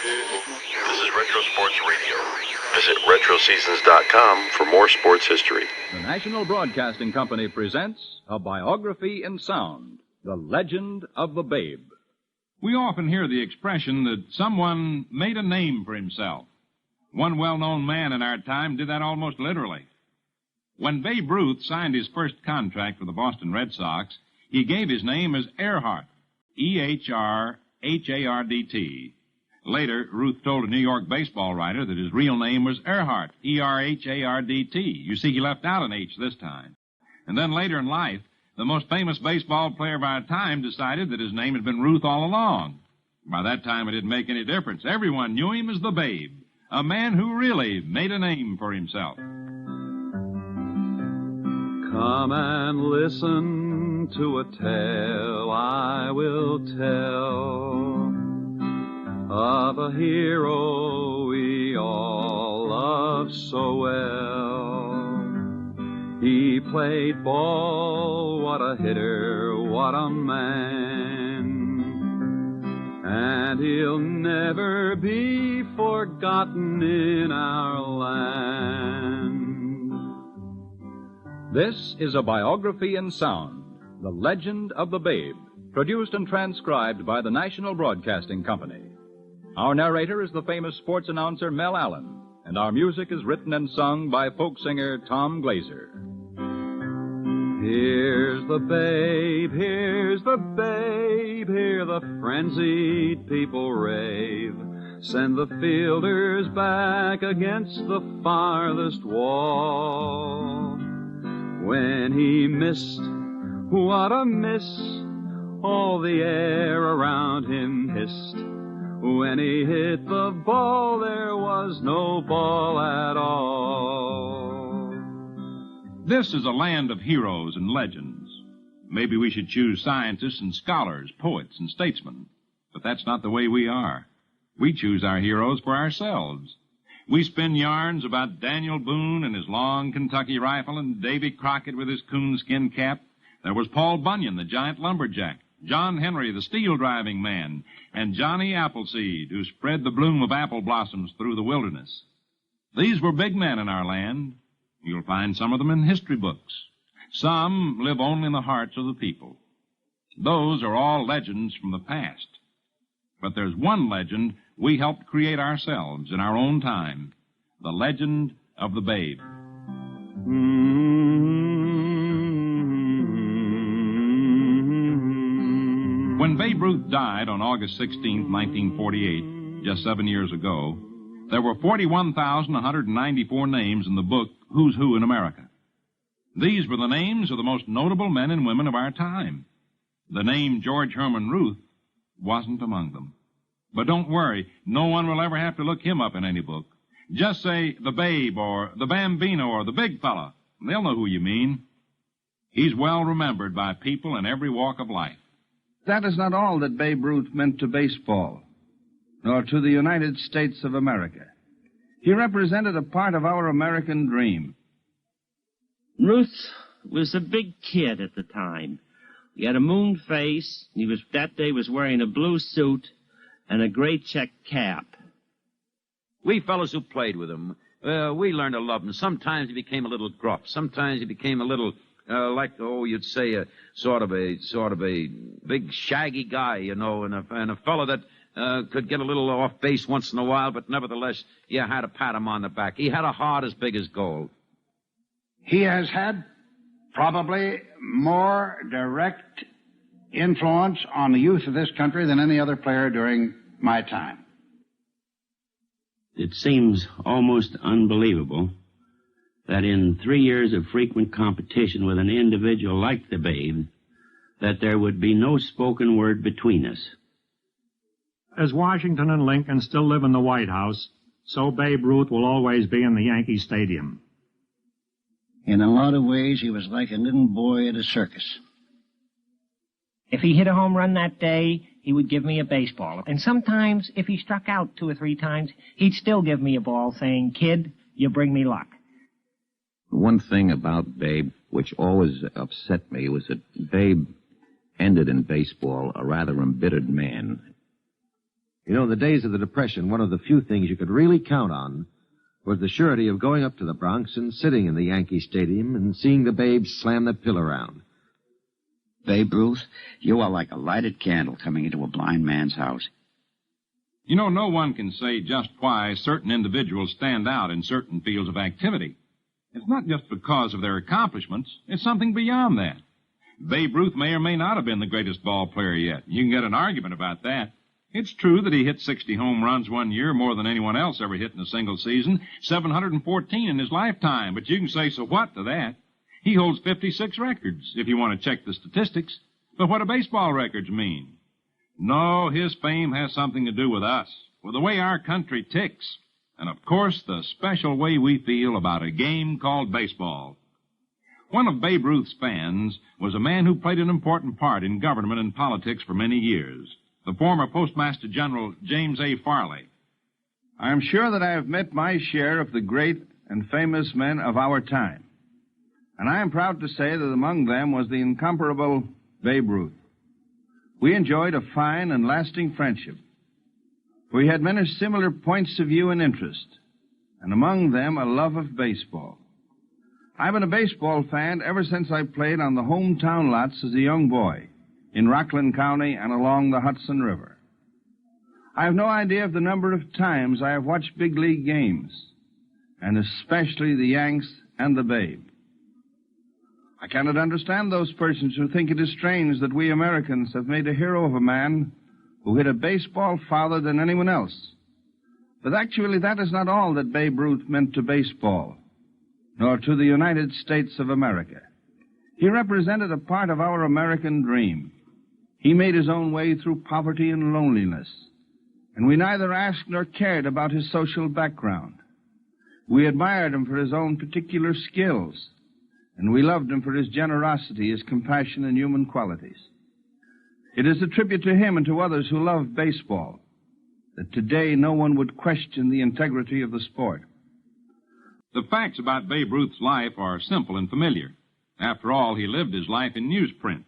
This is Retro Sports Radio. Visit RetroSeasons.com for more sports history. The National Broadcasting Company presents A Biography in Sound, The Legend of the Babe. We often hear the expression that someone made a name for himself. One well-known man in our time did that almost literally. When Babe Ruth signed his first contract for the Boston Red Sox, he gave his name as Earhart, E-H-R-H-A-R-D-T. Later, Ruth told a New York baseball writer that his real name was Earhart, E-R-H-A-R-D-T. You see, he left out an H this time. And then later in life, the most famous baseball player of our time decided that his name had been Ruth all along. By that time, it didn't make any difference. Everyone knew him as the Babe, a man who really made a name for himself. Come and listen to a tale I will tell of a hero we all love so well. He played ball, what a hitter, what a man, and he'll never be forgotten in our land. This is A Biography in Sound, The Legend of the Babe, produced and transcribed by the National Broadcasting Company. Our narrator is the famous sports announcer Mel Allen, and our music is written and sung by folk singer Tom Glazer. Here's the babe, here's the babe, hear the frenzied people rave. Send the fielders back against the farthest wall. When he missed, what a miss, all the air around him hissed. When he hit the ball, there was no ball at all. This is a land of heroes and legends. Maybe we should choose scientists and scholars, poets and statesmen. But that's not the way we are. We choose our heroes for ourselves. We spin yarns about Daniel Boone and his long Kentucky rifle and Davy Crockett with his coonskin cap. There was Paul Bunyan, the giant lumberjack, John Henry, the steel-driving man, and Johnny Appleseed, who spread the bloom of apple blossoms through the wilderness. These were big men in our land. You'll find some of them in history books. Some live only in the hearts of the people. Those are all legends from the past. But there's one legend we helped create ourselves in our own time, the legend of the Babe. When Babe Ruth died on August 16, 1948, just 7 years ago, there were 41,194 names in the book Who's Who in America. These were the names of the most notable men and women of our time. The name George Herman Ruth wasn't among them. But don't worry, no one will ever have to look him up in any book. Just say the Babe or the Bambino or the Big Fella. They'll know who you mean. He's well remembered by people in every walk of life. That is not all that Babe Ruth meant to baseball, nor to the United States of America. He represented a part of our American dream. Ruth was a big kid at the time. He had a moon face. That day was wearing a blue suit and a gray check cap. We fellows who played with him, we learned to love him. Sometimes he became a little gruff. Sometimes he became a little, you'd say a sort of a big shaggy guy, you know, and a fellow that could get a little off base once in a while, but nevertheless, you had to pat him on the back. He had a heart as big as gold. He has had probably more direct influence on the youth of this country than any other player during my time. It seems almost unbelievable that in 3 years of frequent competition with an individual like the Babe, that there would be no spoken word between us. As Washington and Lincoln still live in the White House, so Babe Ruth will always be in the Yankee Stadium. In a lot of ways, he was like a little boy at a circus. If he hit a home run that day, he would give me a baseball. And sometimes, if he struck out 2 or 3 times, he'd still give me a ball saying, "Kid, you bring me luck." One thing about Babe, which always upset me, was that Babe ended in baseball a rather embittered man. You know, in the days of the Depression, one of the few things you could really count on was the surety of going up to the Bronx and sitting in the Yankee Stadium and seeing the Babe slam that pill around. Babe Ruth, you are like a lighted candle coming into a blind man's house. You know, no one can say just why certain individuals stand out in certain fields of activity. It's not just because of their accomplishments. It's something beyond that. Babe Ruth may or may not have been the greatest ball player yet. You can get an argument about that. It's true that he hit 60 home runs one year, more than anyone else ever hit in a single season, 714 in his lifetime. But you can say, so what to that? He holds 56 records, if you want to check the statistics. But what do baseball records mean? No, his fame has something to do with us, with the way our country ticks, and, of course, the special way we feel about a game called baseball. One of Babe Ruth's fans was a man who played an important part in government and politics for many years, the former Postmaster General James A. Farley. I am sure that I have met my share of the great and famous men of our time, and I am proud to say that among them was the incomparable Babe Ruth. We enjoyed a fine and lasting friendship. We had many similar points of view and interest, and among them a love of baseball. I've been a baseball fan ever since I played on the hometown lots as a young boy in Rockland County and along the Hudson River. I have no idea of the number of times I have watched big league games, and especially the Yanks and the Babe. I cannot understand those persons who think it is strange that we Americans have made a hero of a man who hit a baseball farther than anyone else. But actually, that is not all that Babe Ruth meant to baseball, nor to the United States of America. He represented a part of our American dream. He made his own way through poverty and loneliness, and we neither asked nor cared about his social background. We admired him for his own particular skills, and we loved him for his generosity, his compassion, and human qualities. It is a tribute to him and to others who love baseball that today no one would question the integrity of the sport. The facts about Babe Ruth's life are simple and familiar. After all, he lived his life in newsprint.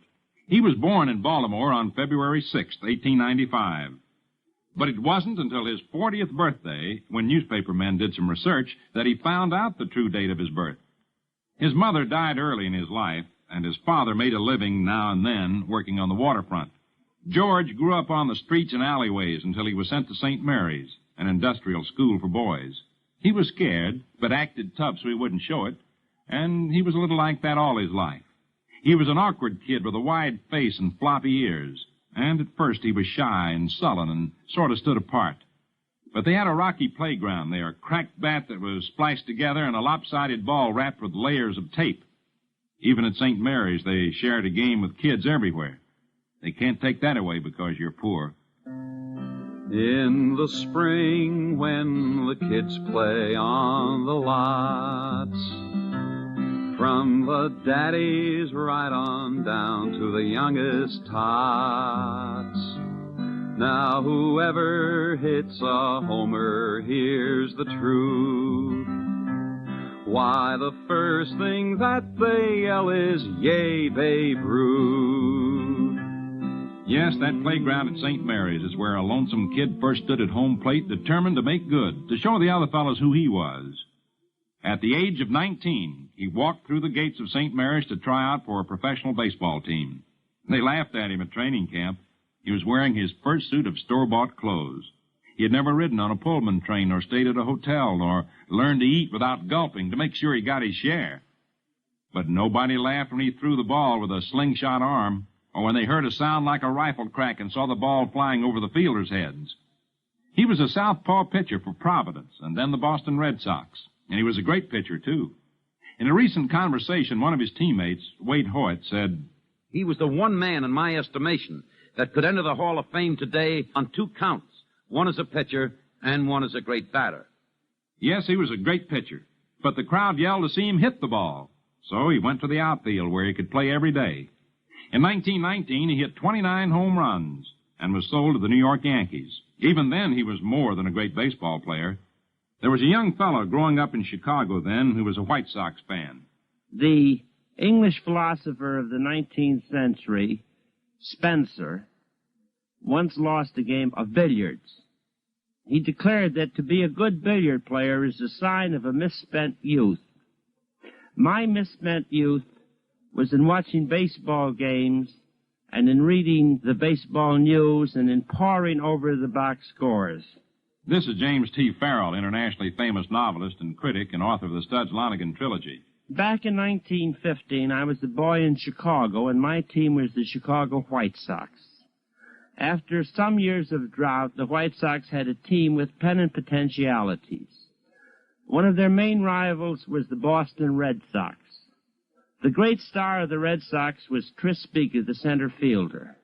He was born in Baltimore on February 6, 1895. But it wasn't until his 40th birthday, when newspaper men did some research, that he found out the true date of his birth. His mother died early in his life, and his father made a living now and then working on the waterfront. George grew up on the streets and alleyways until he was sent to St. Mary's, an industrial school for boys. He was scared, but acted tough so he wouldn't show it, and he was a little like that all his life. He was an awkward kid with a wide face and floppy ears, and at first he was shy and sullen and sort of stood apart. But they had a rocky playground there, a cracked bat that was spliced together and a lopsided ball wrapped with layers of tape. Even at St. Mary's, they shared a game with kids everywhere. They can't take that away because you're poor. In the spring, when the kids play on the lots, from the daddies right on down to the youngest tots. Now whoever hits a homer hears the truth. Why, the first thing that they yell is, "Yay, Babe Ruth." Yes, that playground at St. Mary's is where a lonesome kid first stood at home plate, determined to make good, to show the other fellows who he was. At the age of 19, he walked through the gates of St. Mary's to try out for a professional baseball team. They laughed at him at training camp. He was wearing his first suit of store-bought clothes. He had never ridden on a Pullman train or stayed at a hotel nor learned to eat without gulping to make sure he got his share. But nobody laughed when he threw the ball with a slingshot arm or when they heard a sound like a rifle crack and saw the ball flying over the fielders' heads. He was a southpaw pitcher for Providence and then the Boston Red Sox, and he was a great pitcher, too. In a recent conversation, one of his teammates, Wade Hoyt, said, "He was the one man, in my estimation, that could enter the Hall of Fame today on two counts, one as a pitcher and one as a great batter." Yes, he was a great pitcher, but the crowd yelled to see him hit the ball, so he went to the outfield where he could play every day. In 1919, he hit 29 home runs and was sold to the New York Yankees. Even then, he was more than a great baseball player. There was a young fellow growing up in Chicago then who was a White Sox fan. The English philosopher of the 19th century, Spencer, once lost a game of billiards he declared that to be a good billiard player is a sign of a misspent youth. My misspent youth was in watching baseball games and in reading the baseball news and in poring over the box scores. This is James T. Farrell, internationally famous novelist and critic and author of the Studs-Lonigan trilogy. Back in 1915, I was a boy in Chicago, and my team was the Chicago White Sox. After some years of drought, the White Sox had a team with pennant potentialities. One of their main rivals was the Boston Red Sox. The great star of the Red Sox was Tris Speaker, the center fielder.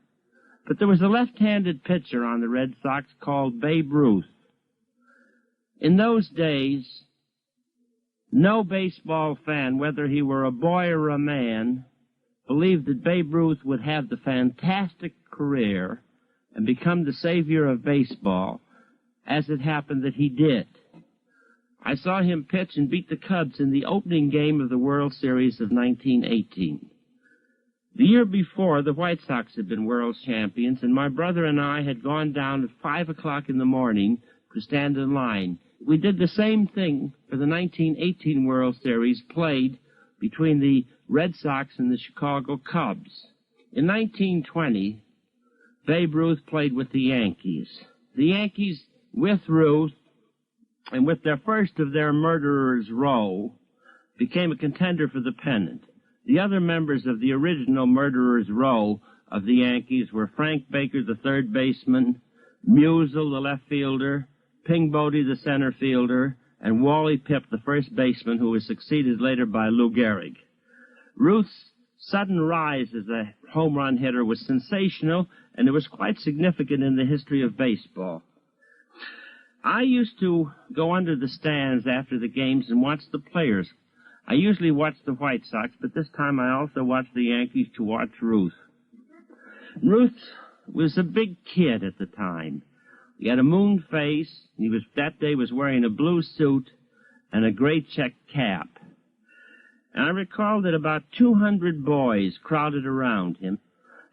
But there was a left-handed pitcher on the Red Sox called Babe Ruth. In those days, no baseball fan, whether he were a boy or a man, believed that Babe Ruth would have the fantastic career and become the savior of baseball, as it happened that he did. I saw him pitch and beat the Cubs in the opening game of the World Series of 1918. The year before, the White Sox had been world champions, and my brother and I had gone down at 5 o'clock in the morning to stand in line. We did the same thing for the 1918 World Series played between the Red Sox and the Chicago Cubs. In 1920, Babe Ruth played with the Yankees. The Yankees, with Ruth, and with their first of their Murderers Row, became a contender for the pennant. The other members of the original Murderers Row of the Yankees were Frank Baker, the third baseman, Musial, the left fielder, Ping Bodie, the center fielder, and Wally Pipp, the first baseman, who was succeeded later by Lou Gehrig. Ruth's sudden rise as a home run hitter was sensational, and it was quite significant in the history of baseball. I used to go under the stands after the games and watch the players. I usually watched the White Sox, but this time I also watched the Yankees to watch Ruth. Ruth was a big kid at the time. He had a moon face. That day was wearing a blue suit and a gray check cap. And I recall that about 200 boys crowded around him.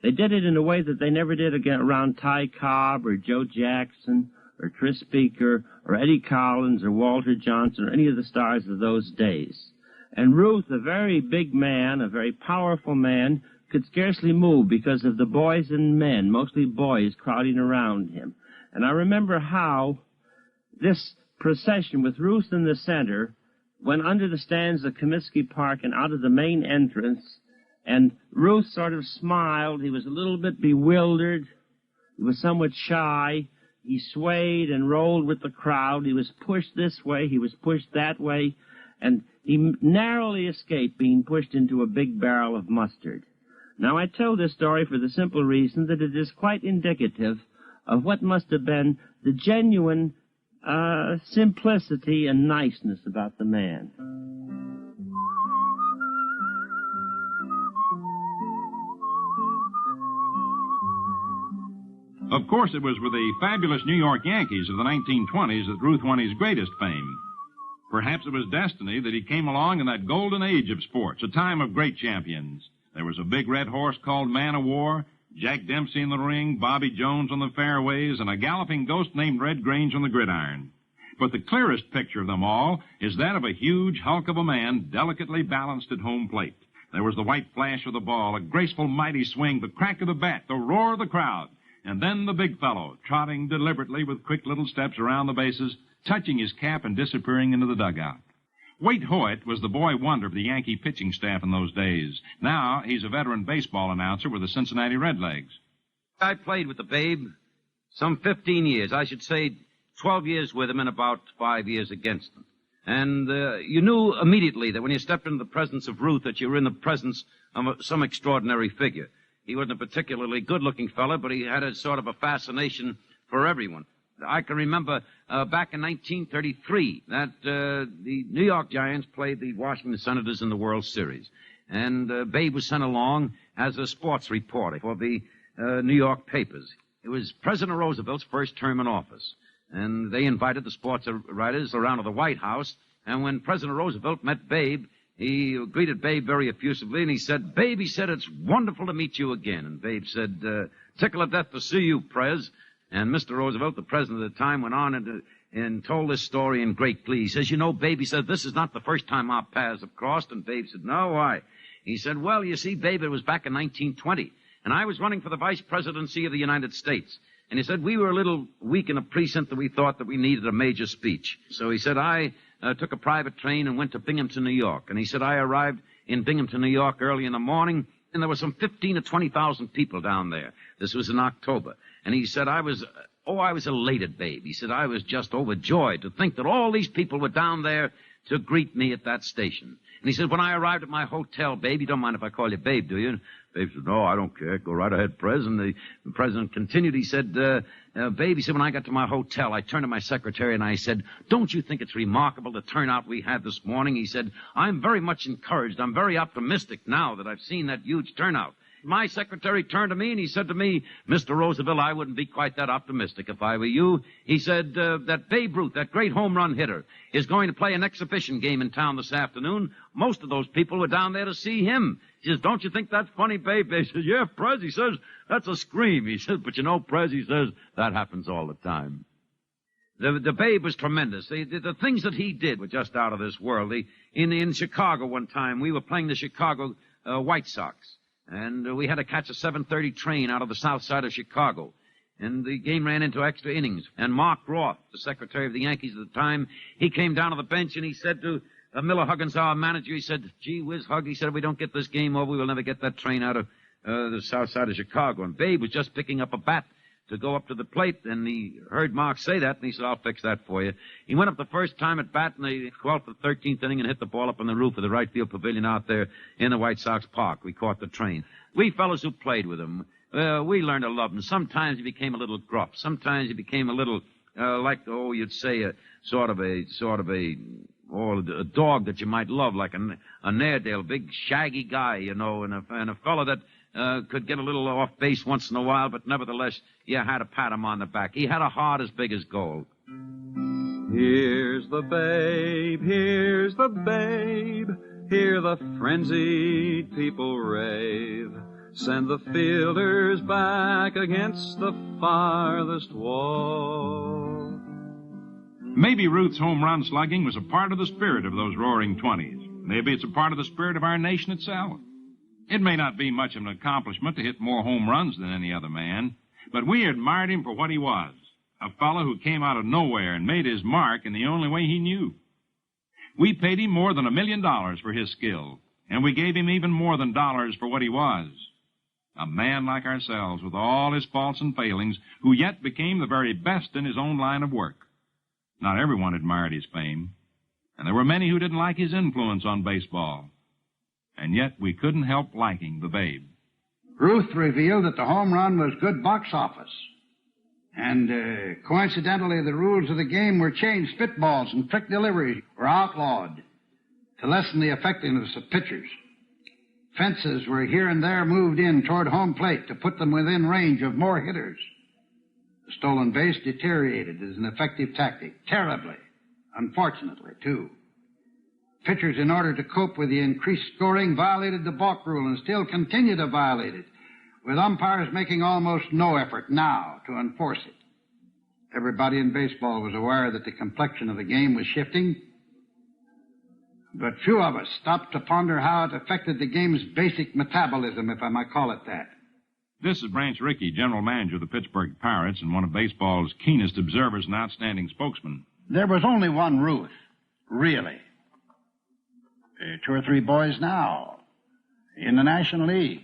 They did it in a way that they never did again around Ty Cobb or Joe Jackson or Tris Speaker or Eddie Collins or Walter Johnson or any of the stars of those days. And Ruth, a very big man, a very powerful man, could scarcely move because of the boys and men, mostly boys, crowding around him. And I remember how this procession with Ruth in the center went under the stands of Comiskey Park and out of the main entrance, and Ruth sort of smiled. He was a little bit bewildered. He was somewhat shy. He swayed and rolled with the crowd. He was pushed this way. He was pushed that way. And he narrowly escaped being pushed into a big barrel of mustard. Now, I tell this story for the simple reason that it is quite indicative of what must have been the genuine simplicity and niceness about the man. Of course, it was with the fabulous New York Yankees of the 1920s that Ruth won his greatest fame. Perhaps it was destiny that he came along in that golden age of sports, a time of great champions. There was a big red horse called Man o' War, Jack Dempsey in the ring, Bobby Jones on the fairways, and a galloping ghost named Red Grange on the gridiron. But the clearest picture of them all is that of a huge hulk of a man delicately balanced at home plate. There was the white flash of the ball, a graceful, mighty swing, the crack of the bat, the roar of the crowd, and then the big fellow, trotting deliberately with quick little steps around the bases, touching his cap and disappearing into the dugout. Waite Hoyt was the boy wonder of the Yankee pitching staff in those days. Now he's a veteran baseball announcer with the Cincinnati Redlegs. I played with the Babe some 15 years. I should say 12 years with him and about 5 years against him. And you knew immediately that when you stepped into the presence of Ruth that you were in the presence of some extraordinary figure. He wasn't a particularly good-looking fella, but he had a sort of a fascination for everyone. I can remember back in 1933 that the New York Giants played the Washington Senators in the World Series. And Babe was sent along as a sports reporter for the New York papers. It was President Roosevelt's first term in office. And they invited the sports writers around to the White House. And when President Roosevelt met Babe, he greeted Babe very effusively, and he said, "Babe," he said, "it's wonderful to meet you again." And Babe said, "Tickle of death to see you, Prez." And Mr. Roosevelt, the president at the time, went on and told this story in great glee. He says, you know, Babe, he said, this is not the first time our paths have crossed. And Babe said, no, why? He said, well, you see, Babe, it was back in 1920, and I was running for the vice presidency of the United States. And he said, we were a little weak in a precinct that we thought that we needed a major speech. So he said, I took a private train and went to Binghamton, New York. And he said, I arrived in Binghamton, New York early in the morning, and there were some 15 to 20,000 people down there. This was in October. And he said, I was elated, Babe. He said, I was just overjoyed to think that all these people were down there to greet me at that station. And he said, when I arrived at my hotel, Babe, you don't mind if I call you Babe, do you? Babe said, no, I don't care. Go right ahead, President. The president continued. He said, Babe, he said, when I got to my hotel, I turned to my secretary and I said, don't you think it's remarkable the turnout we had this morning? He said, I'm very much encouraged. I'm very optimistic now that I've seen that huge turnout. My secretary turned to me and he said to me, Mr. Roosevelt, I wouldn't be quite that optimistic if I were you. He said that Babe Ruth, that great home run hitter, is going to play an exhibition game in town this afternoon. Most of those people were down there to see him. He says, don't you think that's funny, Babe? He says, yeah, Prez, he says, that's a scream. He says, but you know, Prez, he says, that happens all the time. The Babe was tremendous. The things that he did were just out of this world. In Chicago one time, we were playing the Chicago White Sox. And we had to catch a 7:30 train out of the south side of Chicago. And the game ran into extra innings. And Mark Roth, the secretary of the Yankees at the time, he came down to the bench and he said to Miller Huggins, our manager, he said, gee whiz, Hug, he said, if we don't get this game over, we will never get that train out of the south side of Chicago. And Babe was just picking up a bat to go up to the plate, and he heard Mark say that, and he said, I'll fix that for you. He went up the first time at bat in the 12th or 13th inning and hit the ball up on the roof of the right field pavilion out there in the White Sox park. We caught the train. We fellows who played with him, we learned to love him. Sometimes he became a little gruff. Sometimes he became a little, you'd say a dog that you might love, like a Airedale, big shaggy guy, you know, and a fellow that could get a little off base once in a while, but nevertheless, you had to pat him on the back. He had a heart as big as gold. Here's the Babe, here's the Babe, hear the frenzied people rave. Send the fielders back against the farthest wall. Maybe Ruth's home run slugging was a part of the spirit of those roaring 20s. Maybe it's a part of the spirit of our nation itself. It may not be much of an accomplishment to hit more home runs than any other man, but we admired him for what he was, a fellow who came out of nowhere and made his mark in the only way he knew. We paid him more than $1 million for his skill, and we gave him even more than dollars for what he was. A man like ourselves, with all his faults and failings, who yet became the very best in his own line of work. Not everyone admired his fame, and there were many who didn't like his influence on baseball. And yet we couldn't help liking the Babe. Ruth revealed that the home run was good box office. And coincidentally, the rules of the game were changed. Spitballs and trick delivery were outlawed to lessen the effectiveness of pitchers. Fences were here and there moved in toward home plate to put them within range of more hitters. The stolen base deteriorated as an effective tactic, terribly, unfortunately, too. Pitchers, in order to cope with the increased scoring, violated the balk rule and still continue to violate it, with umpires making almost no effort now to enforce it. Everybody in baseball was aware that the complexion of the game was shifting, but few of us stopped to ponder how it affected the game's basic metabolism, if I might call it that. This is Branch Rickey, general manager of the Pittsburgh Pirates and one of baseball's keenest observers and outstanding spokesmen. There was only one Ruth, really. 2 or 3 boys now in the National League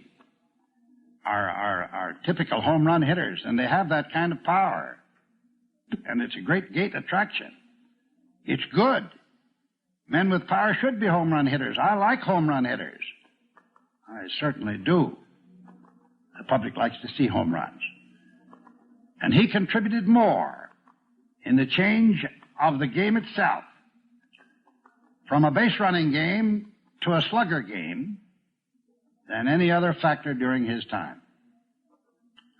are typical home run hitters, and they have that kind of power. And it's a great gate attraction. It's good. Men with power should be home run hitters. I like home run hitters. I certainly do. The public likes to see home runs. And he contributed more in the change of the game itself from a base-running game to a slugger game than any other factor during his time.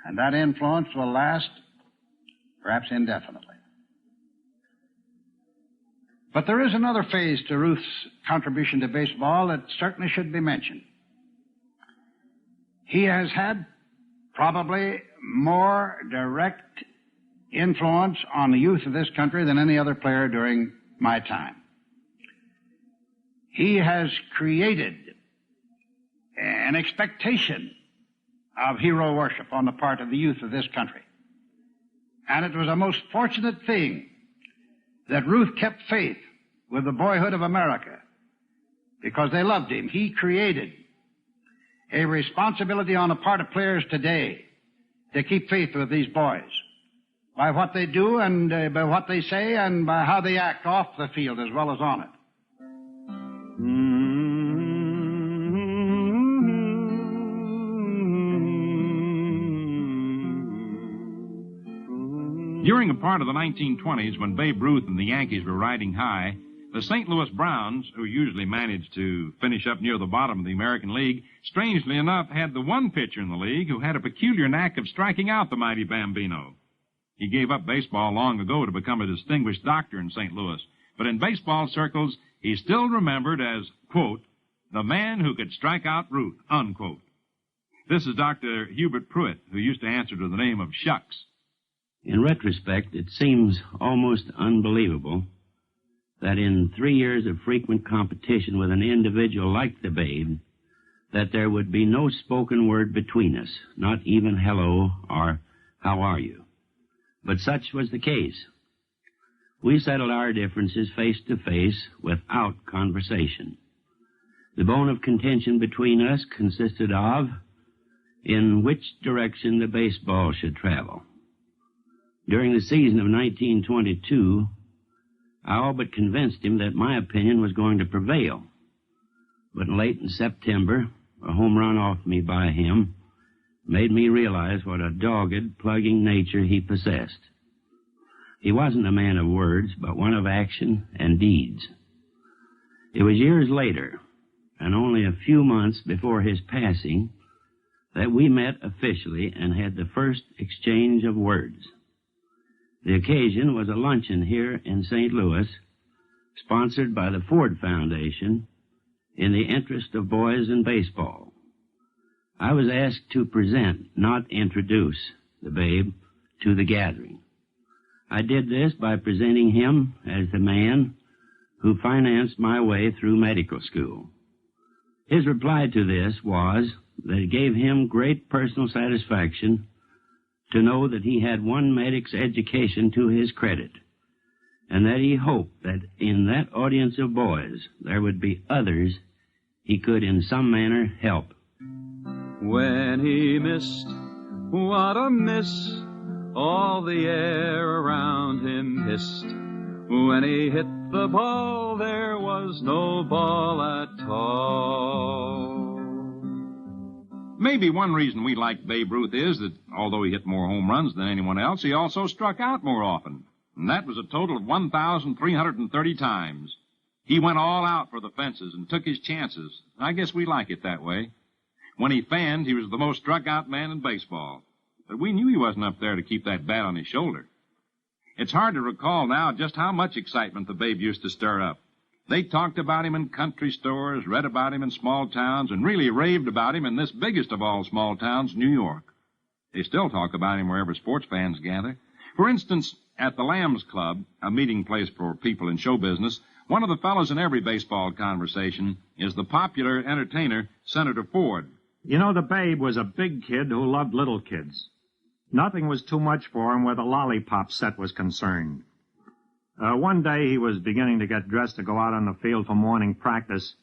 And that influence will last perhaps indefinitely. But there is another phase to Ruth's contribution to baseball that certainly should be mentioned. He has had probably more direct influence on the youth of this country than any other player during my time. He has created an expectation of hero worship on the part of the youth of this country. And it was a most fortunate thing that Ruth kept faith with the boyhood of America because they loved him. He created a responsibility on the part of players today to keep faith with these boys by what they do and by what they say and by how they act off the field as well as on it. During a part of the 1920s when Babe Ruth and the Yankees were riding high, the St. Louis Browns, who usually managed to finish up near the bottom of the American League, strangely enough had the one pitcher in the league who had a peculiar knack of striking out the mighty Bambino. He gave up baseball long ago to become a distinguished doctor in St. Louis, but in baseball circles, he's still remembered as, quote, the man who could strike out Ruth, unquote. This is Dr. Hubert Pruitt, who used to answer to the name of Shucks. In retrospect, it seems almost unbelievable that in 3 years of frequent competition with an individual like the Babe, that there would be no spoken word between us, not even hello or how are you. But such was the case. We settled our differences face to face without conversation. The bone of contention between us consisted of in which direction the baseball should travel. During the season of 1922, I all but convinced him that my opinion was going to prevail. But late in September, a home run off me by him made me realize what a dogged, plugging nature he possessed. He wasn't a man of words, but one of action and deeds. It was years later, and only a few months before his passing, that we met officially and had the first exchange of words. The occasion was a luncheon here in St. Louis, sponsored by the Ford Foundation in the interest of boys in baseball. I was asked to present, not introduce, the Babe to the gathering. I did this by presenting him as the man who financed my way through medical school. His reply to this was that it gave him great personal satisfaction to know that he had one medic's education to his credit, and that he hoped that in that audience of boys there would be others he could in some manner help. When he missed, what a miss, all the air around him hissed. When he hit the ball, there was no ball at all. Maybe one reason we like Babe Ruth is that, although he hit more home runs than anyone else, he also struck out more often. And that was a total of 1,330 times. He went all out for the fences and took his chances. I guess we like it that way. When he fanned, he was the most struck-out man in baseball. But we knew he wasn't up there to keep that bat on his shoulder. It's hard to recall now just how much excitement the Babe used to stir up. They talked about him in country stores, read about him in small towns, and really raved about him in this biggest of all small towns, New York. They still talk about him wherever sports fans gather. For instance, at the Lambs Club, a meeting place for people in show business, one of the fellows in every baseball conversation is the popular entertainer, Senator Ford. You know, the Babe was a big kid who loved little kids. Nothing was too much for him where the lollipop set was concerned. One day he was beginning to get dressed to go out on the field for morning practice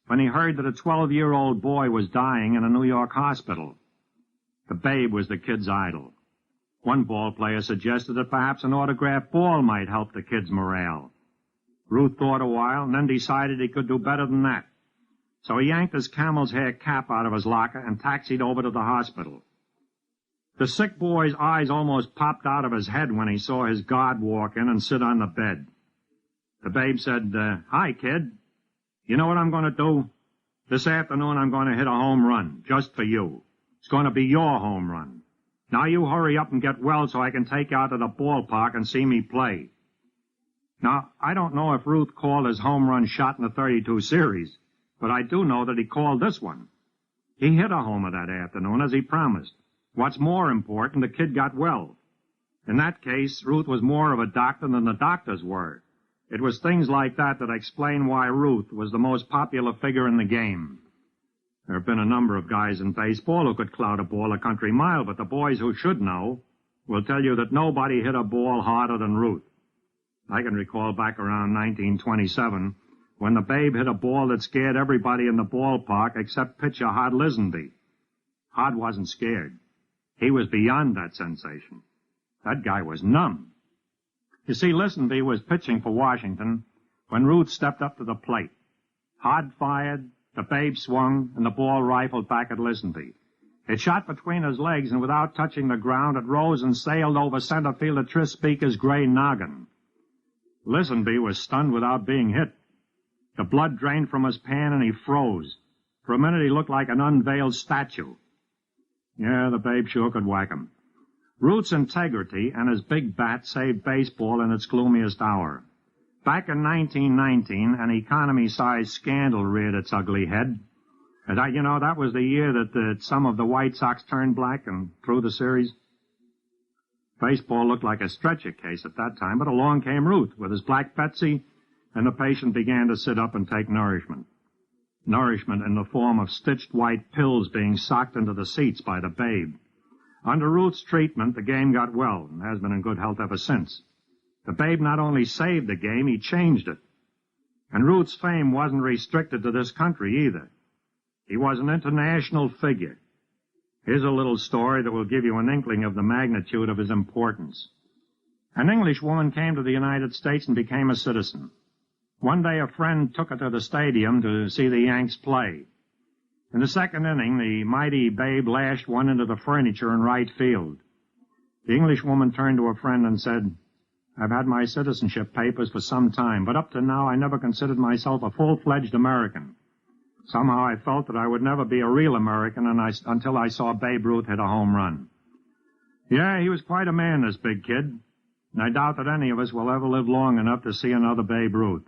when he heard that a 12-year-old boy was dying in a New York hospital. The Babe was the kid's idol. One ball player suggested that perhaps an autographed ball might help the kid's morale. Ruth thought a while and then decided he could do better than that. So he yanked his camel's hair cap out of his locker and taxied over to the hospital. The sick boy's eyes almost popped out of his head when he saw his guard walk in and sit on the bed. The Babe said, "Hi, kid. You know what I'm going to do? This afternoon I'm going to hit a home run, just for you. It's going to be your home run. Now you hurry up and get well so I can take you out to the ballpark and see me play." Now, I don't know if Ruth called his home run shot in the 32 series, but I do know that he called this one. He hit a homer that afternoon, as he promised. What's more important, the kid got well. In that case, Ruth was more of a doctor than the doctors were. It was things like that that explain why Ruth was the most popular figure in the game. There have been a number of guys in baseball who could clout a ball a country mile, but the boys who should know will tell you that nobody hit a ball harder than Ruth. I can recall back around 1927 when the Babe hit a ball that scared everybody in the ballpark except pitcher Hod Lisenby. Hod wasn't scared. He was beyond that sensation. That guy was numb. You see, Lisenby was pitching for Washington when Ruth stepped up to the plate. Hod fired, the Babe swung, and the ball rifled back at Lisenby. It shot between his legs, and without touching the ground, it rose and sailed over center field at Tris Speaker's gray noggin. Lisenby was stunned without being hit. The blood drained from his pan, and he froze. For a minute, he looked like an unveiled statue. Yeah, the Babe sure could whack him. Ruth's integrity and his big bat saved baseball in its gloomiest hour. Back in 1919, an economy-sized scandal reared its ugly head. And that was the year that some of the White Sox turned black and threw the series. Baseball looked like a stretcher case at that time, but along came Ruth with his black Betsy, and the patient began to sit up and take nourishment. Nourishment in the form of stitched white pills being socked into the seats by the Babe. Under Ruth's treatment, the game got well and has been in good health ever since. The Babe not only saved the game, he changed it. And Ruth's fame wasn't restricted to this country either. He was an international figure. Here's a little story that will give you an inkling of the magnitude of his importance. An English woman came to the United States and became a citizen. One day a friend took her to the stadium to see the Yanks play. In the second inning, the mighty Babe lashed one into the furniture in right field. The Englishwoman turned to her friend and said, "I've had my citizenship papers for some time, but up to now I never considered myself a full-fledged American. Somehow I felt that I would never be a real American until I saw Babe Ruth hit a home run." Yeah, he was quite a man, this big kid, and I doubt that any of us will ever live long enough to see another Babe Ruth.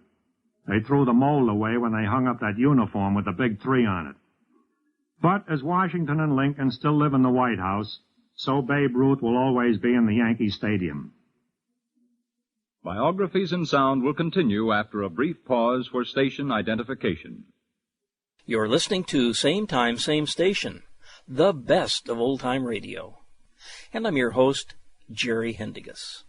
They threw the mold away when they hung up that uniform with the big 3 on it. But as Washington and Lincoln still live in the White House, so Babe Ruth will always be in the Yankee Stadium. Biographies in Sound will continue after a brief pause for station identification. You're listening to Same Time, Same Station, the best of old-time radio. And I'm your host, Jerry Hendigas.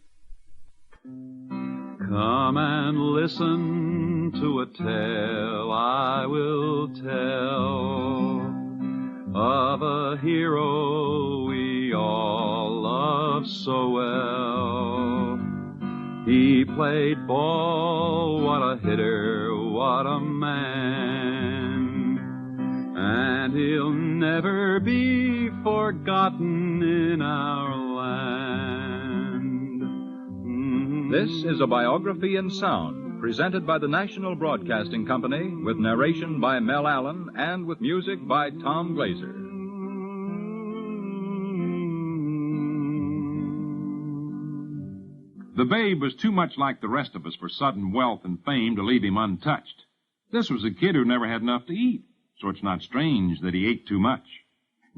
Come and listen to a tale I will tell of a hero we all love so well. He played ball, what a hitter, what a man, and he'll never be forgotten in our land. This is a biography in sound, presented by the National Broadcasting Company, with narration by Mel Allen and with music by Tom Glazer. The Babe was too much like the rest of us for sudden wealth and fame to leave him untouched. This was a kid who never had enough to eat, so it's not strange that he ate too much.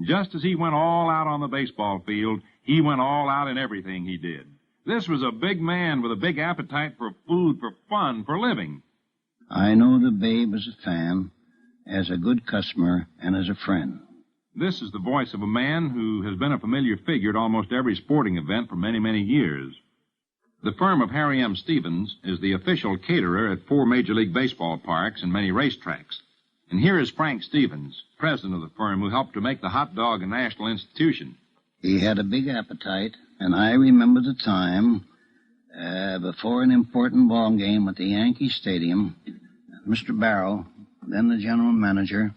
Just as he went all out on the baseball field, he went all out in everything he did. This was a big man with a big appetite for food, for fun, for living. I know the Babe as a fan, as a good customer, and as a friend. This is the voice of a man who has been a familiar figure at almost every sporting event for many, many years. The firm of Harry M. Stevens is the official caterer at 4 Major League Baseball parks and many racetracks. And here is Frank Stevens, president of the firm, who helped to make the hot dog a national institution. He had a big appetite, and I remember the time before an important ball game at the Yankee Stadium, Mr. Barrow, then the general manager,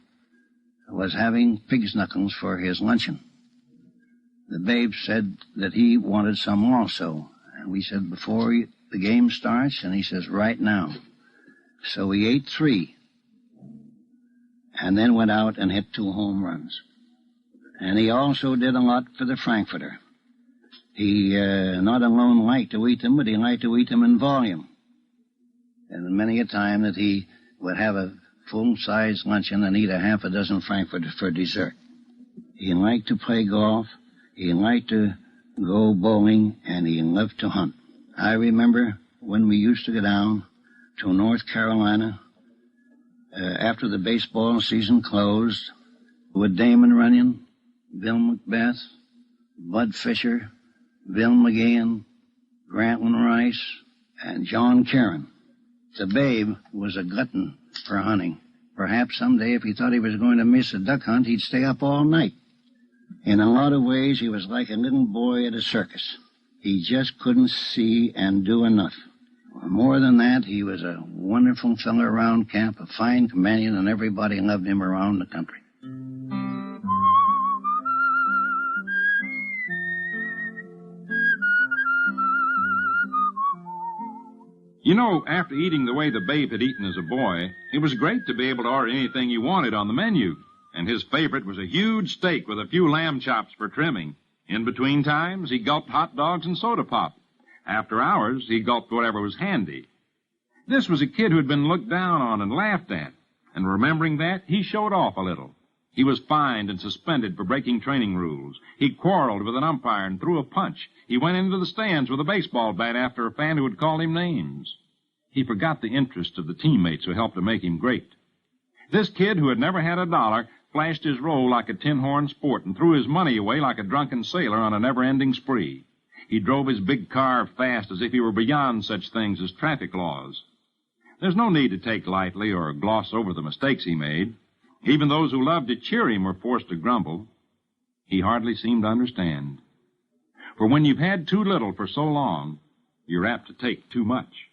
was having pig's knuckles for his luncheon. The Babe said that he wanted some also. And we said, before the game starts? And he says, right now. So we ate 3. And then went out and hit 2 home runs. And he also did a lot for the Frankfurter. He not alone liked to eat them, but he liked to eat them in volume. And many a time that he would have a full-size luncheon and eat a half a dozen Frankfurters for dessert. He liked to play golf. He liked to go bowling, and he loved to hunt. I remember when we used to go down to North Carolina after the baseball season closed with Damon Runyon, Bill Macbeth, Bud Fisher, Bill McGeehan, Grantland Rice, and John Kieran. The Babe was a glutton for hunting. Perhaps someday, if he thought he was going to miss a duck hunt, he'd stay up all night. In a lot of ways, he was like a little boy at a circus. He just couldn't see and do enough. More than that, he was a wonderful fellow around camp, a fine companion, and everybody loved him around the country. You know, after eating the way the Babe had eaten as a boy, it was great to be able to order anything you wanted on the menu. And his favorite was a huge steak with a few lamb chops for trimming. In between times, he gulped hot dogs and soda pop. After hours, he gulped whatever was handy. This was a kid who had been looked down on and laughed at. And remembering that, he showed off a little. He was fined and suspended for breaking training rules. He quarreled with an umpire and threw a punch. He went into the stands with a baseball bat after a fan who had called him names. He forgot the interest of the teammates who helped to make him great. This kid, who had never had a dollar, flashed his roll like a tin-horn sport and threw his money away like a drunken sailor on a never-ending spree. He drove his big car fast as if he were beyond such things as traffic laws. There's no need to take lightly or gloss over the mistakes he made. Even those who loved to cheer him were forced to grumble. He hardly seemed to understand. For when you've had too little for so long, you're apt to take too much.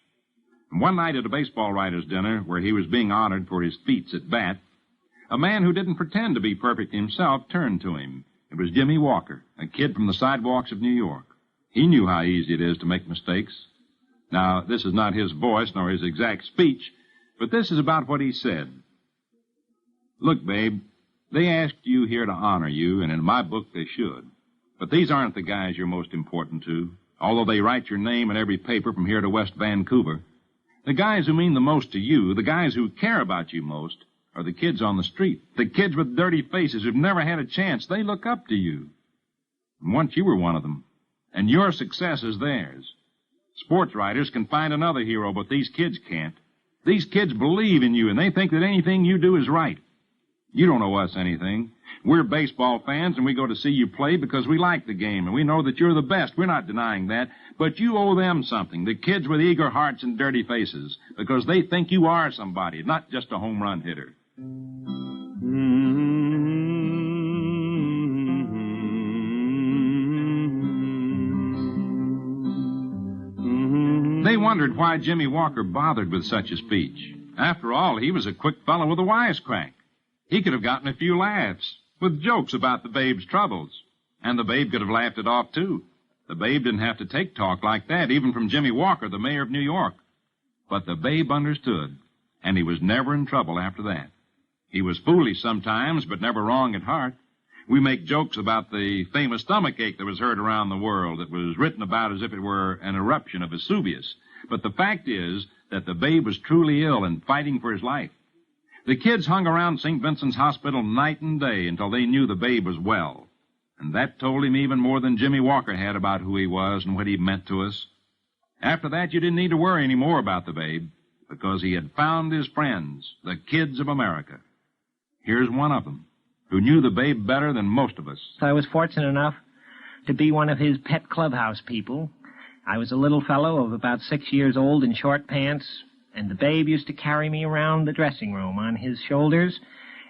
And one night at a baseball writers' dinner, where he was being honored for his feats at bat, a man who didn't pretend to be perfect himself turned to him. It was Jimmy Walker, a kid from the sidewalks of New York. He knew how easy it is to make mistakes. Now, this is not his voice nor his exact speech, but this is about what he said. Look, Babe, they asked you here to honor you, and in my book they should. But these aren't the guys you're most important to, although they write your name in every paper from here to West Vancouver. The guys who mean the most to you, the guys who care about you most, are the kids on the street. The kids with dirty faces who've never had a chance. They look up to you. And once you were one of them. And your success is theirs. Sports writers can find another hero, but these kids can't. These kids believe in you, and they think that anything you do is right. You don't owe us anything. We're baseball fans, and we go to see you play because we like the game, and we know that you're the best. We're not denying that. But you owe them something, the kids with eager hearts and dirty faces, because they think you are somebody, not just a home run hitter. They wondered why Jimmy Walker bothered with such a speech. After all, he was a quick fellow with a wisecrack. He could have gotten a few laughs with jokes about the Babe's troubles. And the Babe could have laughed it off, too. The Babe didn't have to take talk like that, even from Jimmy Walker, the mayor of New York. But the Babe understood, and he was never in trouble after that. He was foolish sometimes, but never wrong at heart. We make jokes about the famous stomachache that was heard around the world, that was written about as if it were an eruption of Vesuvius. But the fact is that the Babe was truly ill and fighting for his life. The kids hung around St. Vincent's Hospital night and day until they knew the Babe was well. And that told him even more than Jimmy Walker had about who he was and what he meant to us. After that, you didn't need to worry any more about the Babe, because he had found his friends, the kids of America. Here's one of them, who knew the Babe better than most of us. I was fortunate enough to be one of his pet clubhouse people. I was a little fellow of about 6 years old in short pants, and the Babe used to carry me around the dressing room on his shoulders,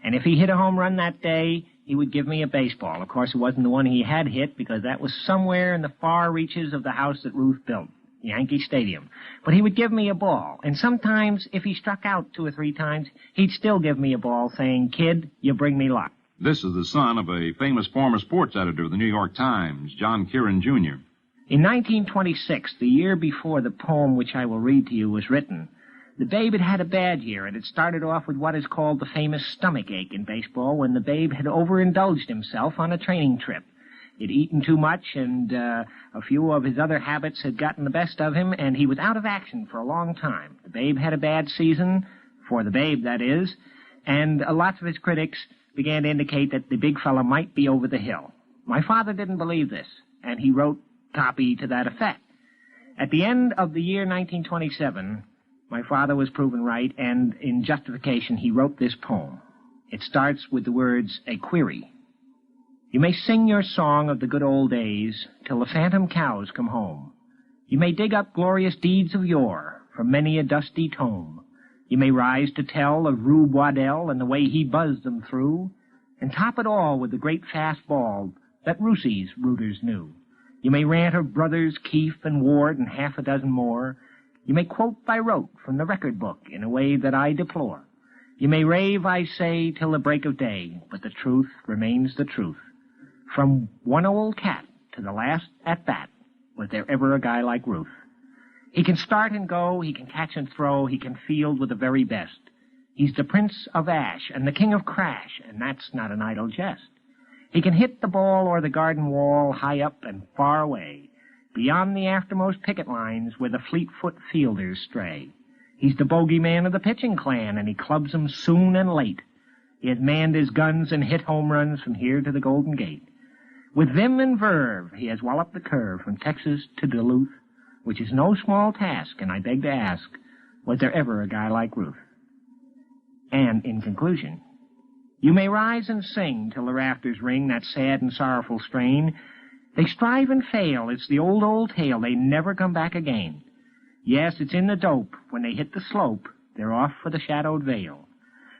and if he hit a home run that day, he would give me a baseball. Of course, it wasn't the one he had hit, because that was somewhere in the far reaches of the house that Ruth built, Yankee Stadium. But he would give me a ball, and sometimes, if he struck out 2 or 3 times, he'd still give me a ball, saying, "Kid, you bring me luck." This is the son of a famous former sports editor of the New York Times, John Kieran, Jr. In 1926, the year before the poem which I will read to you was written, the Babe had had a bad year, and it started off with what is called the famous stomachache in baseball, when the Babe had overindulged himself on a training trip. He'd eaten too much, and a few of his other habits had gotten the best of him, and he was out of action for a long time. The Babe had a bad season, for the Babe, that is, and lots of his critics began to indicate that the big fella might be over the hill. My father didn't believe this, and he wrote copy to that effect. At the end of the year 1927, my father was proven right, and in justification, he wrote this poem. It starts with the words, a query. You may sing your song of the good old days till the phantom cows come home. You may dig up glorious deeds of yore from many a dusty tome. You may rise to tell of Rube Waddell and the way he buzzed them through, and top it all with the great fast ball that Roosey's rooters knew. You may rant of brothers Keefe and Ward and half a dozen more. You may quote by rote from the record book in a way that I deplore. You may rave, I say, till the break of day, but the truth remains the truth. From one old cat to the last at bat, was there ever a guy like Ruth? He can start and go, he can catch and throw, he can field with the very best. He's the Prince of Ash and the King of Crash, and that's not an idle jest. He can hit the ball or the garden wall high up and far away, beyond the aftermost picket lines where the fleet-foot fielders stray. He's the bogeyman of the pitching clan, and he clubs 'em soon and late. He has manned his guns and hit home runs from here to the Golden Gate. With vim and verve, he has walloped the curve from Texas to Duluth, which is no small task, and I beg to ask, was there ever a guy like Ruth? And, in conclusion, you may rise and sing till the rafters ring that sad and sorrowful strain. They strive and fail, it's the old, old tale, they never come back again. Yes, it's in the dope, when they hit the slope, they're off for the shadowed vale.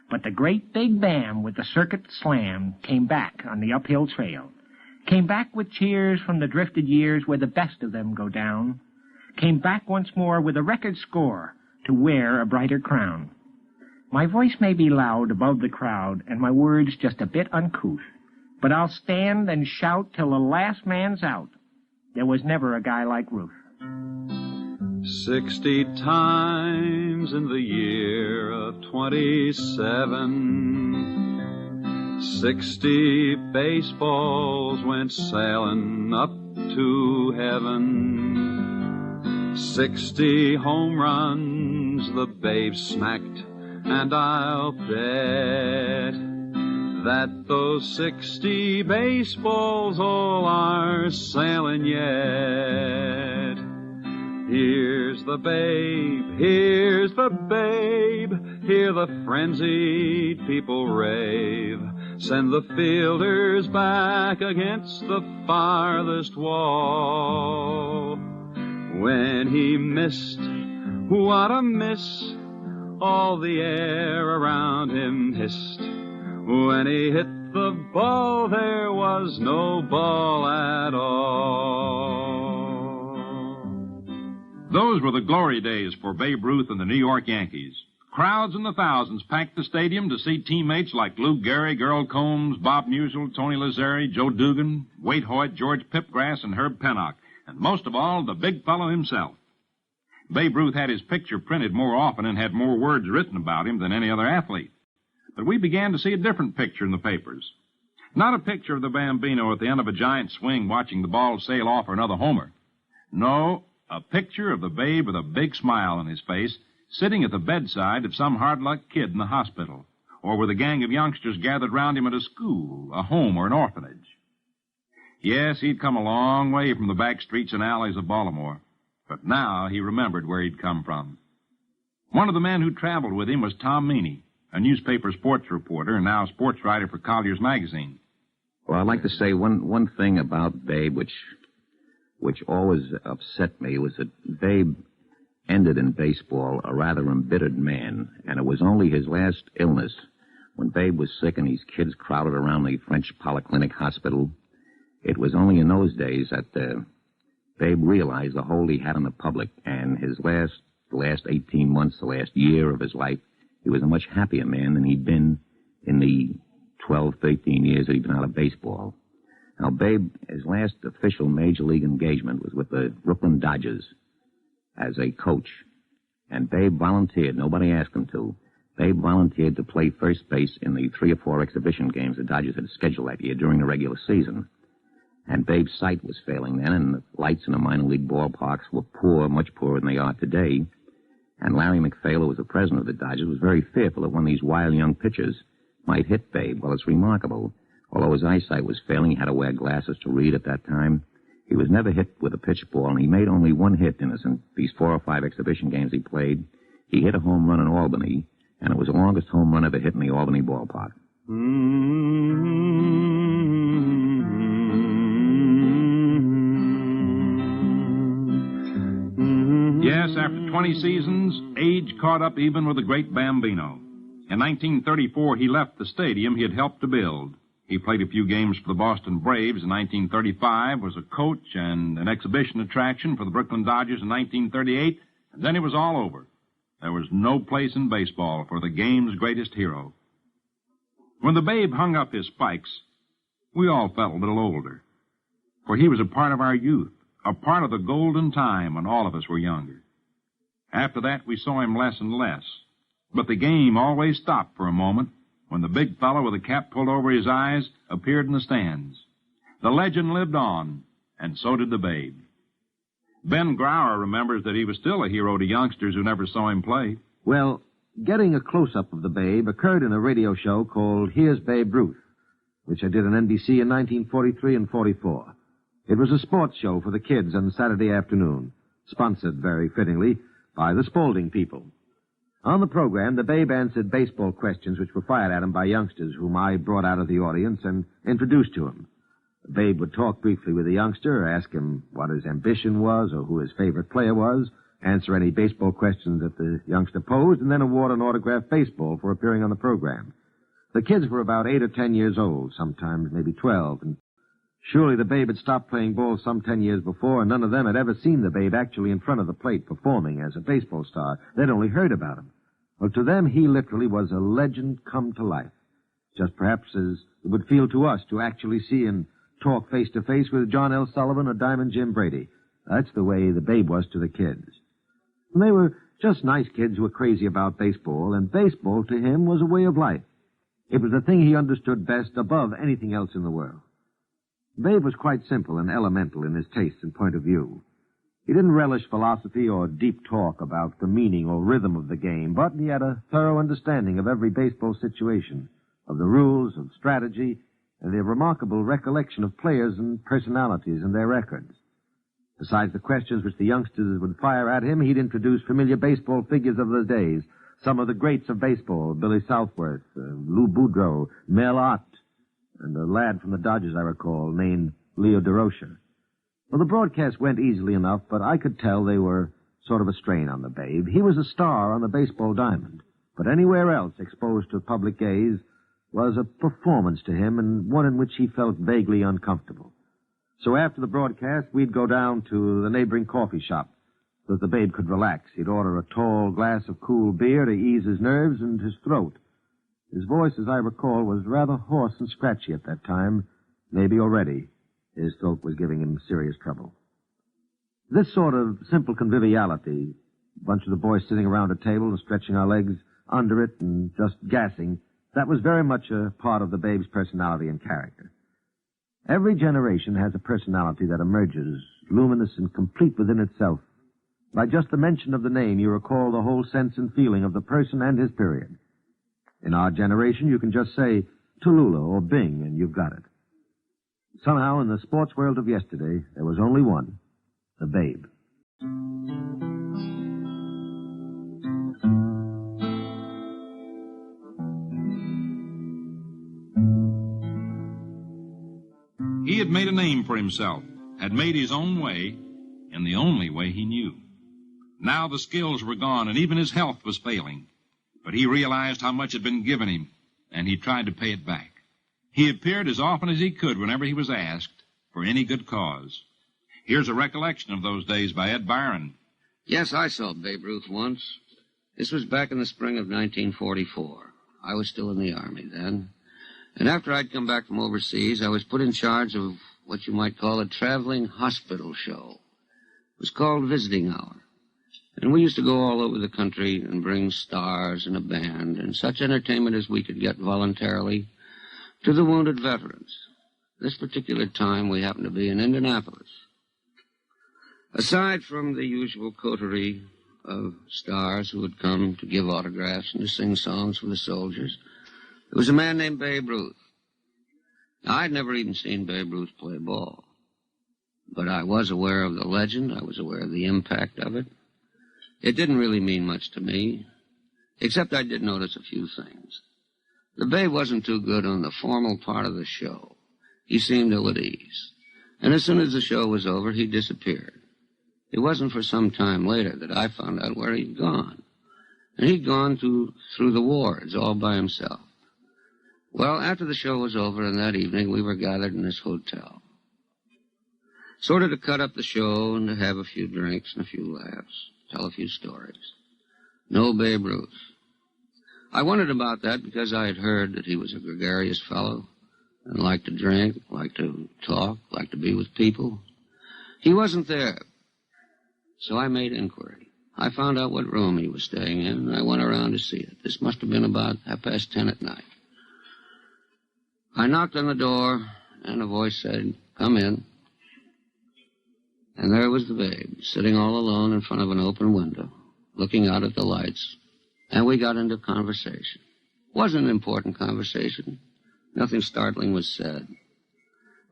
But the great big bam with the circuit slam came back on the uphill trail. Came back with cheers from the drifted years where the best of them go down. Came back once more with a record score to wear a brighter crown. My voice may be loud above the crowd, and my words just a bit uncouth, but I'll stand and shout till the last man's out. There was never a guy like Ruth. 60 times in the year of 27, 60 baseballs went sailing up to heaven. 60 home runs the Babe smacked, and I'll bet that those 60 baseballs all are sailing yet. Here's the Babe, here's the Babe, hear the frenzied people rave. Send the fielders back against the farthest wall. When he missed, what a miss, all the air around him hissed. When he hit the ball, there was no ball at all. Those were the glory days for Babe Ruth and the New York Yankees. Crowds in the thousands packed the stadium to see teammates like Lou Gehrig, Earl Combs, Bob Musial, Tony Lazzeri, Joe Dugan, Wade Hoyt, George Pipgrass, and Herb Pennock, and most of all, the big fellow himself. Babe Ruth had his picture printed more often and had more words written about him than any other athlete. But we began to see a different picture in the papers. Not a picture of the Bambino at the end of a giant swing watching the ball sail off for another homer. No, a picture of the Babe with a big smile on his face, sitting at the bedside of some hard-luck kid in the hospital, or with a gang of youngsters gathered round him at a school, a home, or an orphanage. Yes, he'd come a long way from the back streets and alleys of Baltimore, but now he remembered where he'd come from. One of the men who traveled with him was Tom Meany, a newspaper sports reporter and now sports writer for Collier's Magazine. Well, I'd like to say one thing about Babe which always upset me was that Babe ended in baseball a rather embittered man, and it was only his last illness, when Babe was sick and his kids crowded around the French Polyclinic Hospital. It was only in those days that Babe realized the hold he had on the public, and the last 18 months, the last year of his life, he was a much happier man than he'd been in the 12, 13 years that he'd been out of baseball. Now, Babe, his last official major league engagement was with the Brooklyn Dodgers as a coach. And Babe volunteered. Nobody asked him to. Babe volunteered to play first base in the 3 or 4 exhibition games the Dodgers had scheduled that year during the regular season. And Babe's sight was failing then, and the lights in the minor league ballparks were poor, much poorer than they are today. And Larry McPhail, who was the president of the Dodgers, was very fearful that one of these wild young pitchers might hit Babe. Well, it's remarkable. Although his eyesight was failing, he had to wear glasses to read at that time. He was never hit with a pitch ball, and he made only one hit in these 4 or 5 exhibition games he played. He hit a home run in Albany, and it was the longest home run ever hit in the Albany ballpark. Yes, after 20 seasons, age caught up even with the great Bambino. In 1934, he left the stadium he had helped to build. He played a few games for the Boston Braves in 1935, was a coach and an exhibition attraction for the Brooklyn Dodgers in 1938, and then it was all over. There was no place in baseball for the game's greatest hero. When the Babe hung up his spikes, we all felt a little older, for he was a part of our youth, a part of the golden time when all of us were younger. After that, we saw him less and less, but the game always stopped for a moment when the big fellow with the cap pulled over his eyes appeared in the stands. The legend lived on, and so did the Babe. Ben Grauer remembers that he was still a hero to youngsters who never saw him play. Well, getting a close-up of the Babe occurred in a radio show called Here's Babe Ruth, which I did on NBC in 1943 and 44. It was a sports show for the kids on Saturday afternoon, sponsored, very fittingly, by the Spaulding people. On the program, the Babe answered baseball questions which were fired at him by youngsters whom I brought out of the audience and introduced to him. The Babe would talk briefly with the youngster, ask him what his ambition was or who his favorite player was, answer any baseball questions that the youngster posed, and then award an autographed baseball for appearing on the program. The kids were about 8 or 10 years old, sometimes maybe 12, and surely the Babe had stopped playing ball some 10 years before, and none of them had ever seen the Babe actually in front of the plate performing as a baseball star. They'd only heard about him. Well, to them, he literally was a legend come to life, just perhaps as it would feel to us to actually see and talk face-to-face with John L. Sullivan or Diamond Jim Brady. That's the way the Babe was to the kids. And they were just nice kids who were crazy about baseball, and baseball to him was a way of life. It was the thing he understood best above anything else in the world. Babe was quite simple and elemental in his tastes and point of view. He didn't relish philosophy or deep talk about the meaning or rhythm of the game, but he had a thorough understanding of every baseball situation, of the rules, of strategy, and the remarkable recollection of players and personalities and their records. Besides the questions which the youngsters would fire at him, he'd introduce familiar baseball figures of those days, some of the greats of baseball, Billy Southworth, Lou Boudreau, Mel Allen, and a lad from the Dodgers, I recall, named Leo DeRocher. Well, the broadcast went easily enough, but I could tell they were sort of a strain on the Babe. He was a star on the baseball diamond, but anywhere else exposed to public gaze was a performance to him, and one in which he felt vaguely uncomfortable. So after the broadcast, we'd go down to the neighboring coffee shop so that the Babe could relax. He'd order a tall glass of cool beer to ease his nerves and his throat. His voice, as I recall, was rather hoarse and scratchy at that time. Maybe already his throat was giving him serious trouble. This sort of simple conviviality, a bunch of the boys sitting around a table and stretching our legs under it and just gassing, that was very much a part of the Babe's personality and character. Every generation has a personality that emerges, luminous and complete within itself. By just the mention of the name, you recall the whole sense and feeling of the person and his period. In our generation, you can just say Tallulah or Bing, and you've got it. Somehow, in the sports world of yesterday, there was only one, the Babe. He had made a name for himself, had made his own way, in the only way he knew. Now the skills were gone, and even his health was failing. But he realized how much had been given him, and he tried to pay it back. He appeared as often as he could whenever he was asked, for any good cause. Here's a recollection of those days by Ed Byron. Yes, I saw Babe Ruth once. This was back in the spring of 1944. I was still in the Army then. And after I'd come back from overseas, I was put in charge of what you might call a traveling hospital show. It was called Visiting Hour. And we used to go all over the country and bring stars and a band and such entertainment as we could get voluntarily to the wounded veterans. This particular time, we happened to be in Indianapolis. Aside from the usual coterie of stars who would come to give autographs and to sing songs for the soldiers, there was a man named Babe Ruth. Now, I'd never even seen Babe Ruth play ball. But I was aware of the legend. I was aware of the impact of it. It didn't really mean much to me, except I did notice a few things. The Babe wasn't too good on the formal part of the show. He seemed ill at ease. And as soon as the show was over, he disappeared. It wasn't for some time later that I found out where he'd gone. And he'd gone through the wards all by himself. Well, after the show was over and that evening, we were gathered in this hotel. Sort of to cut up the show and to have a few drinks and a few laughs, tell a few stories. No Babe Ruth. I wondered about that because I had heard that he was a gregarious fellow and liked to drink, liked to talk, liked to be with people. He wasn't there. So I made inquiry. I found out what room he was staying in, and I went around to see it. This must have been about 10:30 at night. I knocked on the door, and a voice said, "Come in." And there was the Babe, sitting all alone in front of an open window, looking out at the lights, and we got into conversation. Wasn't an important conversation. Nothing startling was said.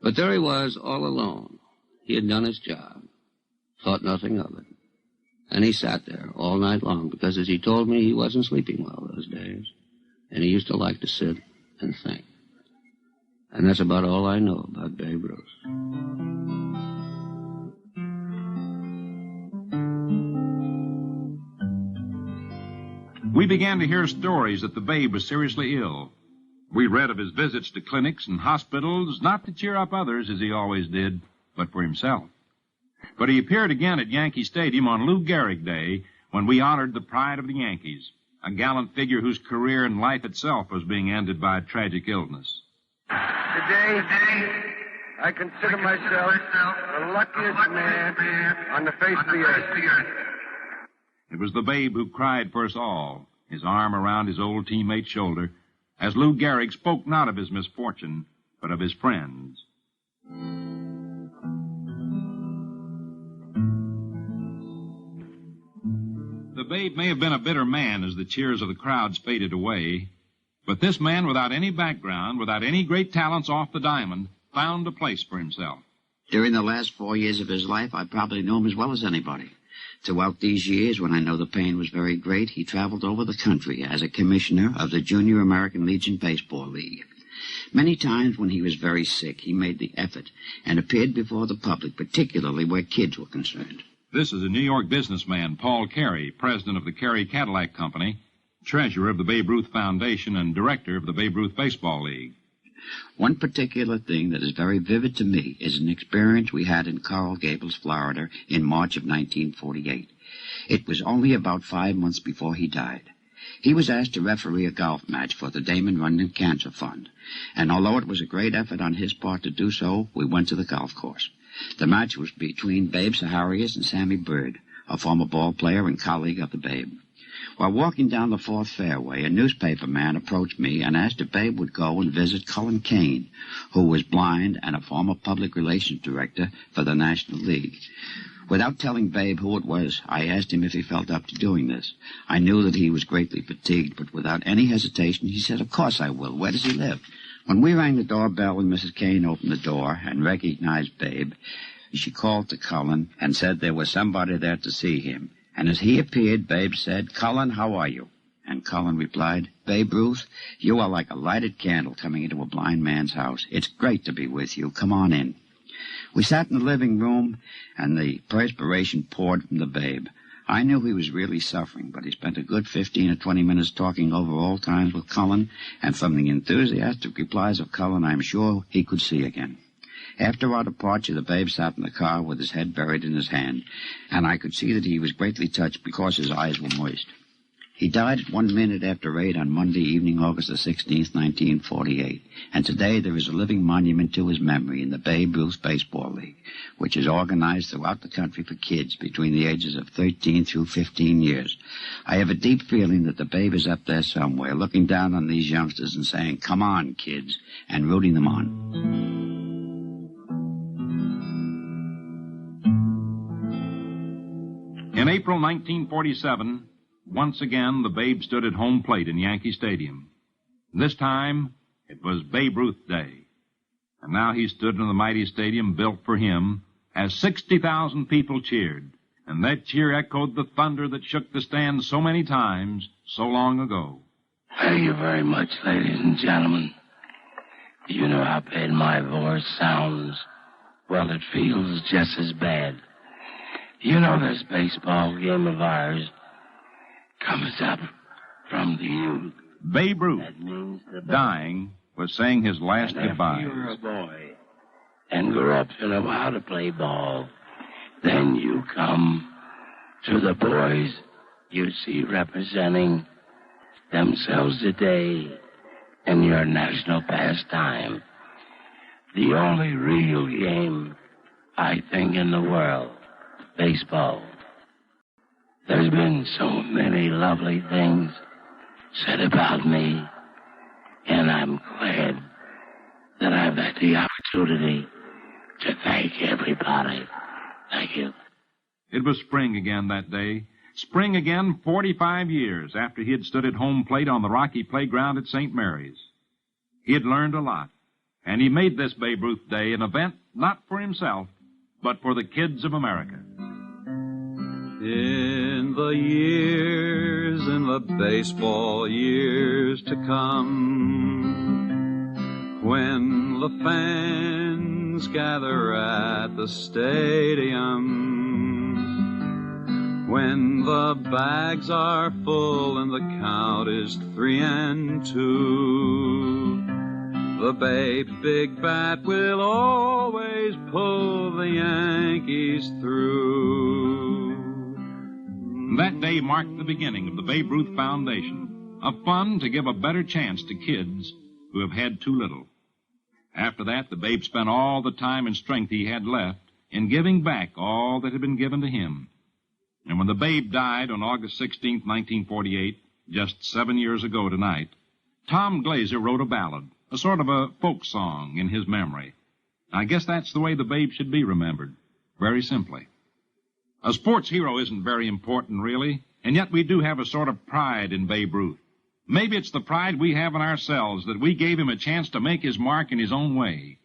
But there he was, all alone. He had done his job, thought nothing of it. And he sat there all night long because, as he told me, he wasn't sleeping well those days. And he used to like to sit and think. And that's about all I know about Babe Ruth. We began to hear stories that the Babe was seriously ill. We read of his visits to clinics and hospitals, not to cheer up others, as he always did, but for himself. But he appeared again at Yankee Stadium on Lou Gehrig Day, when we honored the pride of the Yankees, a gallant figure whose career and life itself was being ended by a tragic illness. Today, I consider myself the luckiest man on the face of the earth. It was the Babe who cried for us all, his arm around his old teammate's shoulder, as Lou Gehrig spoke not of his misfortune, but of his friends. The Babe may have been a bitter man as the cheers of the crowds faded away, but this man, without any background, without any great talents off the diamond, found a place for himself. During the last 4 years of his life, I probably knew him as well as anybody. Throughout these years, when I know the pain was very great, he traveled over the country as a commissioner of the Junior American Legion Baseball League. Many times when he was very sick, he made the effort and appeared before the public, particularly where kids were concerned. This is a New York businessman, Paul Carey, president of the Carey Cadillac Company, treasurer of the Babe Ruth Foundation, and director of the Babe Ruth Baseball League. One particular thing that is very vivid to me is an experience we had in Coral Gables, Florida, in March of 1948. It was only about 5 months before he died. He was asked to referee a golf match for the Damon Runyon Cancer Fund, and although it was a great effort on his part to do so, we went to the golf course. The match was between Babe Saharias and Sammy Bird, a former ball player and colleague of the Babe. While walking down the fourth fairway, a newspaper man approached me and asked if Babe would go and visit Cullen Kane, who was blind and a former public relations director for the National League. Without telling Babe who it was, I asked him if he felt up to doing this. I knew that he was greatly fatigued, but without any hesitation, he said, "Of course I will. Where does he live?" When we rang the doorbell and Mrs. Kane opened the door and recognized Babe, she called to Cullen and said there was somebody there to see him. And as he appeared, Babe said, "Cullen, how are you?" And Cullen replied, "Babe Ruth, you are like a lighted candle coming into a blind man's house. It's great to be with you. Come on in." We sat in the living room, and the perspiration poured from the Babe. I knew he was really suffering, but he spent a good 15 or 20 minutes talking over old times with Cullen, and from the enthusiastic replies of Cullen, I'm sure he could see again. After our departure, the Babe sat in the car with his head buried in his hand, and I could see that he was greatly touched because his eyes were moist. He died at 1 minute after 8 on Monday evening, August the 16th, 1948, and today there is a living monument to his memory in the Babe Ruth Baseball League, which is organized throughout the country for kids between the ages of 13 through 15 years. I have a deep feeling that the Babe is up there somewhere, looking down on these youngsters and saying, "Come on, kids," and rooting them on. In April 1947, once again, the Babe stood at home plate in Yankee Stadium. This time, it was Babe Ruth Day. And now he stood in the mighty stadium built for him as 60,000 people cheered, and that cheer echoed the thunder that shook the stands so many times so long ago. Thank you very much, ladies and gentlemen. Do you know how bad my voice sounds? Well, it feels just as bad. You know this baseball game of ours comes up from the youth. Babe Ruth, dying, was saying his last goodbyes. If you're a boy and grew up to know how to play ball, then you come to the boys you see representing themselves today in your national pastime. The only real game, I think, in the world, baseball. There's been so many lovely things said about me, and I'm glad that I've had the opportunity to thank everybody. Thank you. It was spring again that day. Spring again 45 years after he had stood at home plate on the rocky playground at St. Mary's. He had learned a lot, and he made this Babe Ruth Day an event not for himself, but for the kids of America. In the years, in the baseball years to come, when the fans gather at the stadium, when the bags are full and the count is 3-2, the Babe's big bat will always pull the Yankees through. That day marked the beginning of the Babe Ruth Foundation, a fund to give a better chance to kids who have had too little. After that, the Babe spent all the time and strength he had left in giving back all that had been given to him. And when the Babe died on August 16, 1948, just 7 years ago tonight, Tom Glazer wrote a ballad, a sort of a folk song in his memory. I guess that's the way the Babe should be remembered, very simply. A sports hero isn't very important, really, and yet we do have a sort of pride in Babe Ruth. Maybe it's the pride we have in ourselves that we gave him a chance to make his mark in his own way.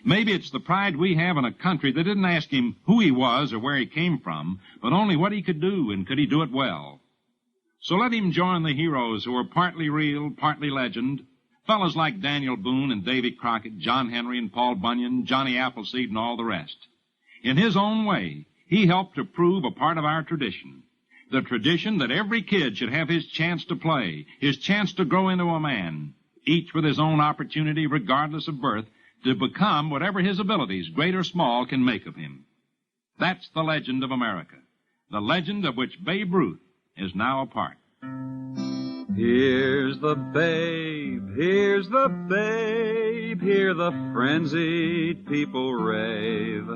Maybe it's the pride we have in a country that didn't ask him who he was or where he came from, but only what he could do, and could he do it well. So let him join the heroes who are partly real, partly legend, fellows like Daniel Boone and Davy Crockett, John Henry and Paul Bunyan, Johnny Appleseed, and all the rest. In his own way, he helped to prove a part of our tradition, the tradition that every kid should have his chance to play, his chance to grow into a man, each with his own opportunity, regardless of birth, to become whatever his abilities, great or small, can make of him. That's the legend of America, the legend of which Babe Ruth is now a part. Here's the Babe, here's the Babe, hear the frenzied people rave.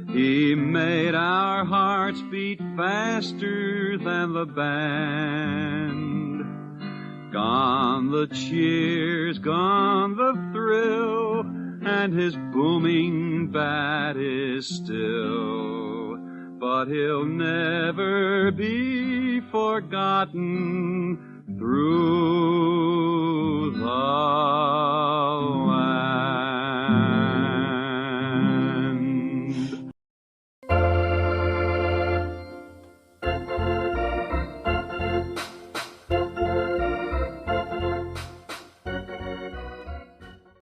He made our hearts beat faster than the band. Gone the cheers, gone the thrill, and his booming bat is still. But he'll never be forgotten through the land.